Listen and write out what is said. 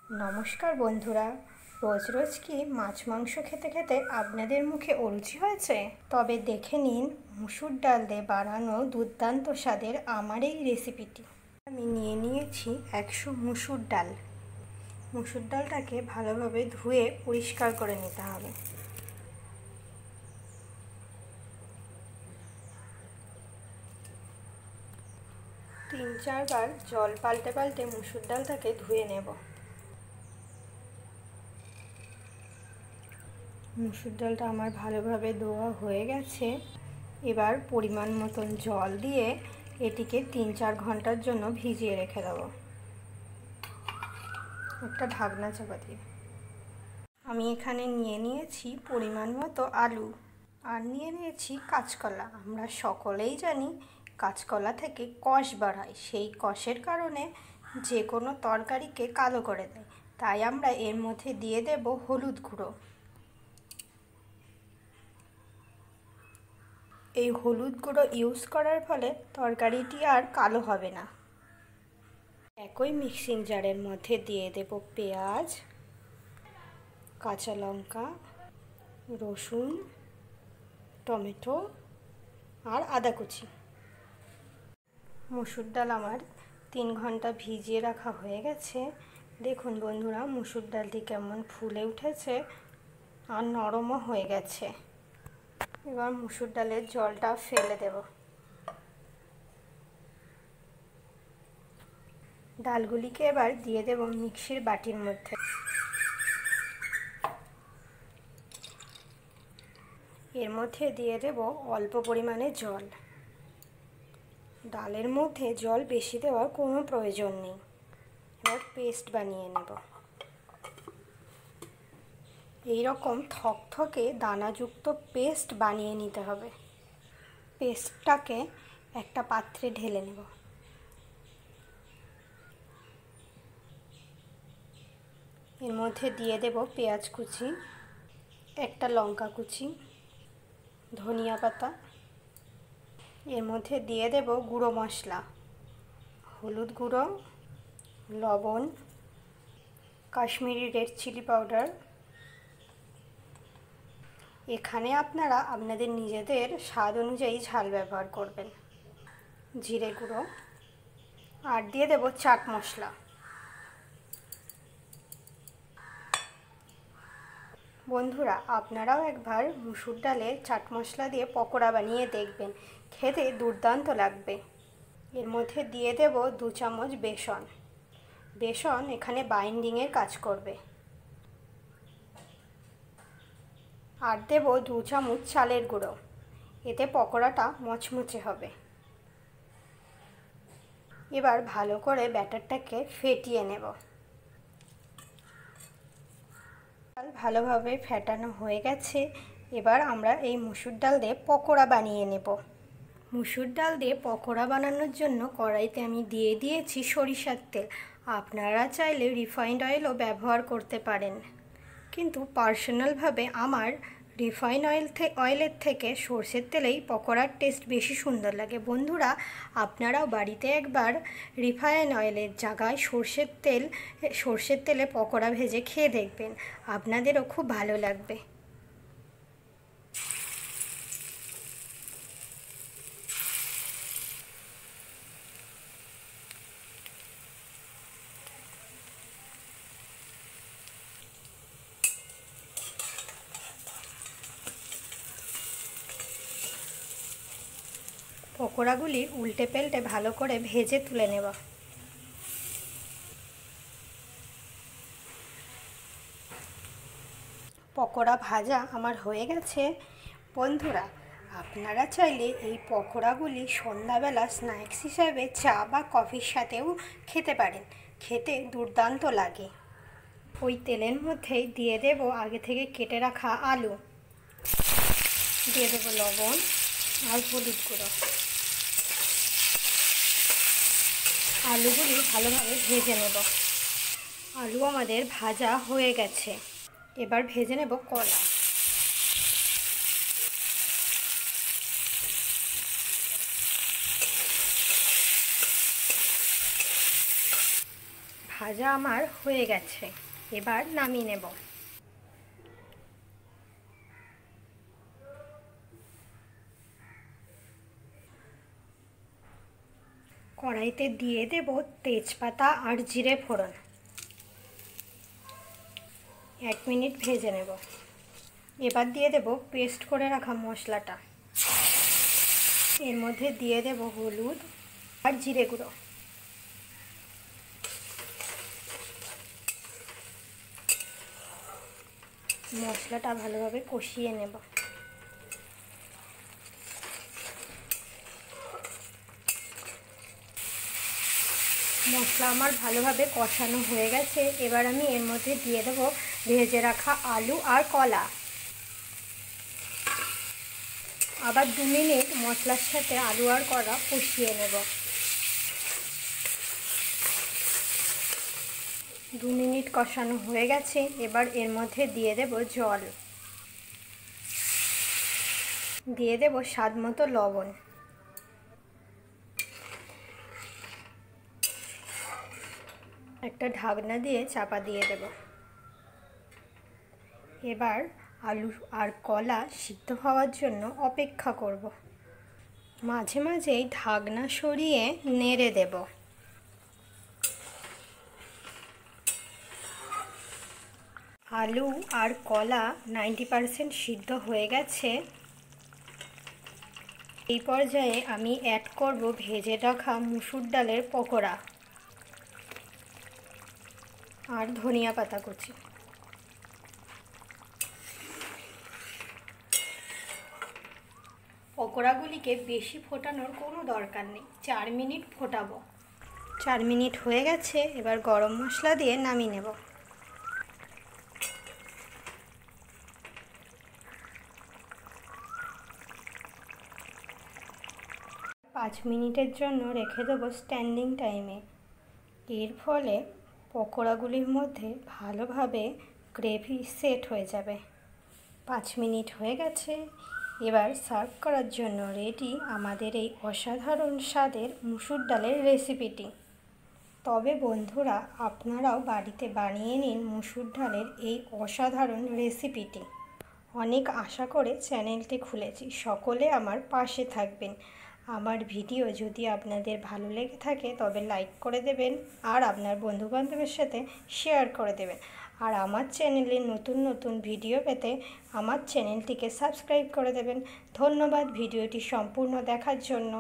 নমস্কার বন্ধুরা। রোজ রোজ কি মাছ মাংস খেতে খেতে আপনাদের মুখে অরুচি হয়েছে? তবে দেখে নিন মুসুর ডাল দিয়ে বানানো দুর্দান্ত স্বাদের আমার এই রেসিপিটি। আমি নিয়ে নিয়েছি 100 মুসুর ডাল। মুসুর ডালটাকে ভালোভাবে ধুয়ে পরিষ্কার করে নিতে হবে। তিন চারবার জল পাল্টে পাল্টে মুসুর ডালটাকে ধুয়ে নেব। মুসুর ডালটা আমার ভালোভাবে ধোয়া হয়ে গেছে। এবার পরিমাণ মতন জল দিয়ে এটিকে 3-4 ঘন্টার জন্য ভিজিয়ে রেখে দেব একটা ঢাকনা চাপা দিয়ে। আমি এখানে নিয়ে নিয়েছি পরিমাণ মতো আলু আর নিয়ে নিয়েছি কাঁচকলা। আমরা সকলেই জানি কাঁচকলা থেকে কষ বার হয়, সেই কষের কারণে যে কোনো তরকারিকে কালো করে দেয়। তাই আমরা এর মধ্যে দিয়ে দেব হলুদ গুঁড়ো। এই হলুদ গুঁড়ো ইউজ করার ফলে তরকারিটি আর কালো হবে না। একই মিক্সিং জারের মধ্যে দিয়ে দেব পেঁয়াজ, কাঁচা লঙ্কা, রসুন, টমেটো আর আদা কুচি। মুসুর ডাল আমার 3 ঘন্টা ভিজিয়ে রাখা হয়ে গেছে। দেখুন বন্ধুরা, মুসুর ডালটি কেমন ফুলে উঠেছে আর নরমও হয়ে গেছে। এবার মুসুর ডালের জলটা ফেলে দেব। ডালগুলিকে এবার দিয়ে দেব মিক্সির বাটির মধ্যে। এর মধ্যে দিয়ে দেব অল্প পরিমাণে জল। ডালের মধ্যে জল বেশি দেওয়ার কোনো প্রয়োজন নেই। এবার পেস্ট বানিয়ে নেব। এই রকম থকথকে দানাযুক্ত পেস্ট বানিয়ে নিতে হবে। পেস্টটাকে একটা পাত্রে ঢেলে নেব। এর মধ্যে দিয়ে দেব পেঁয়াজ কুচি, একটা লঙ্কা কুচি, ধনিয়া পাতা। এর মধ্যে দিয়ে দেব গুঁড়ো মশলা, হলুদ গুঁড়ো, লবণ, কাশ্মীরি রেড চিলি পাউডার। এখানে আপনারা আপনাদের নিজেদের স্বাদ অনুযায়ী ঝাল ব্যবহার করবেন। জিরে গুঁড়ো আর দিয়ে দেব চাট মশলা। বন্ধুরা, আপনারাও একবার মুসুর ডালে চাট মশলা দিয়ে পকোড়া বানিয়ে দেখবেন, খেতে দুর্দান্ত লাগবে। এর মধ্যে দিয়ে দেব 2 চামচ বেসন। বেসন এখানে বাইন্ডিংয়ের কাজ করবে। আর দেব 2 চামচ চালের গুঁড়ো, এতে পকোড়াটা মচমচে হবে। এবার ভালো করে ব্যাটারটাকে ফেটিয়ে নেব। ভালোভাবে ফেটানো হয়ে গেছে। এবার আমরা এই মুসুর ডাল দিয়ে পকোড়া বানিয়ে নেব। মুসুর ডাল দিয়ে পকোড়া বানানোর জন্য কড়াইতে আমি দিয়ে দিয়েছি সরিষার তেল। আপনারা চাইলে রিফাইন্ড অয়েলও ব্যবহার করতে পারেন, কিন্তু পার্সোনালভাবে আমার রিফাইন অয়েলের থেকে সর্ষের তেলেই পকোড়ার টেস্ট বেশি সুন্দর লাগে। বন্ধুরা, আপনারাও বাড়িতে একবার রিফাইন অয়েলের জায়গায় সর্ষের তেলে পকোড়া ভেজে খেয়ে দেখবেন, আপনাদেরও খুব ভালো লাগবে। পকোড়াগুলি উল্টে পাল্টে ভালো করে ভেজে তুলে নেব। পকোড়া ভাজা আমার হয়ে গেছে। বন্ধুরা, আপনারা চাইলে এই পকোড়াগুলি সন্ধ্যাবেলা স্ন্যাক্স হিসাবে চা বা কফির সাথেও খেতে পারেন, খেতে দুর্দান্ত লাগে। ওই তেলের মধ্যেই দিয়ে দেব আগে থেকে কেটে রাখা আলু, দিয়ে দেবো লবণ আর হলুদ গুঁড়ো। আলুগুলি ভালোভাবে ভেজে নেব। আলু আমাদের ভাজা হয়ে গেছে। এবার ভেজে নেব কলা। ভাজা আমার হয়ে গেছে, এবার নামিয়ে নেব। কড়াইতে দিয়ে দেব তেজপাতা আর জিরে ফোড়ন। 1 মিনিট ভেজে নেব। এবার দিয়ে দেব পেস্ট করে রাখা মশলাটা। এর মধ্যে দিয়ে দেব হলুদ আর জিরে গুঁড়ো। মশলাটা ভালোভাবে কষিয়ে নেব। মশলা আমার ভালোভাবে কষানো হয়ে গেছে। এবার আমি এর মধ্যে দিয়ে দেব ভেজে রাখা আলু আর কলা। আবার 2 মিনিট মশলার সাথে আলু আর কলা কষিয়ে নেব। 2 মিনিট কষানো হয়ে গেছে। এবার এর মধ্যে দিয়ে দেব জল, দিয়ে দেব স্বাদ মতো লবণ। একটা ঢাকনা দিয়ে চাপা দিয়ে দেব। এবার আলু আর কলা সিদ্ধ হওয়ার জন্য অপেক্ষা করব। মাঝে মাঝেই ঢাকনা সরিয়ে নেড়ে দেব। আলু আর কলা 90% সিদ্ধ হয়ে গেছে। এই পর্যায়ে আমি অ্যাড করব ভেজে রাখা মুসুর ডালের পকোড়া আর ধনিয়া পাতা কুচি। পকোড়াগুলিকে বেশি ফোটানোর কোনো দরকার নেই, 4 মিনিট ফোটাবো। 4 মিনিট হয়ে গেছে। এবার গরম মশলা দিয়ে নামিয়ে নেব। 5 মিনিটের জন্য রেখে দেবো স্ট্যান্ডিং টাইমে। এর ফলে পকোড়াগুলির মধ্যে ভালোভাবে গ্রেভি সেট হয়ে যাবে। 5 মিনিট হয়ে গেছে। এবার সার্ভ করার জন্য রেডি আমাদের এই অসাধারণ স্বাদের মুসুর ডালের রেসিপিটি। তবে বন্ধুরা, আপনারাও বাড়িতে বানিয়ে নিন মুসুর ডালের এই অসাধারণ রেসিপিটি। অনেক আশা করে চ্যানেলটি খুলেছি, সকলে আমার পাশে থাকবেন। আমার ভিডিও যদি আপনাদের ভালো লেগে থাকে তবে লাইক করে দেবেন আর আপনার বন্ধুবান্ধবের সাথে শেয়ার করে দেবেন। আর আমার চ্যানেলে নতুন নতুন ভিডিও পেতে আমার চ্যানেলটিকে সাবস্ক্রাইব করে দেবেন। ধন্যবাদ ভিডিওটি সম্পূর্ণ দেখার জন্য।